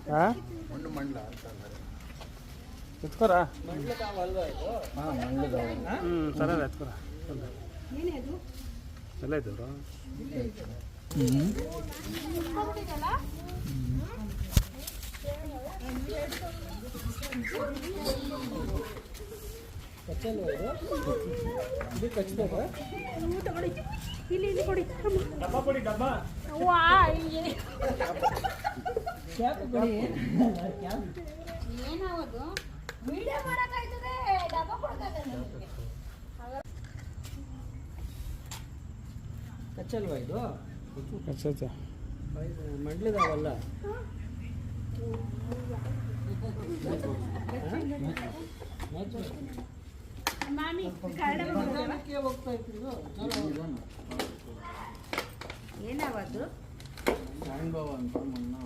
ಹಾಂ ಮಂಡು ಮಂಡ್ಲ ಅಂತ ಅಂತಾರೆ. ಎತ್ಕೊರ ಸರ ಎತ್ಕೊರ ಎಲ್ಲ ಇದ್ದವ್ರು ಇಲ್ಲಿ ಕೊಡಿ ಡಬ್ಬ ಕೊಡಿ ಡಬ್ಬ ಏನಾವದು ವಿಡಿಯೋ ಮಾಡಕ್ಕಾಯ್ತದೆ ಡಬ್ಬ ಕೊಡಕ್ಕಾಗಲ್ಲ ಕಚ್ಚಲ್ವಾ ಇದು ಕಚ್ಚ ಮಂಡ್ಲಿದಾವಲ್ಲ ಮಾಮಿ ಹೋಗ್ತಾ ಇತ್ತು ಏನಾವದು ಜಾಯಿನ್ ಬಾವ ಅಂತ ಮಣ್ಣು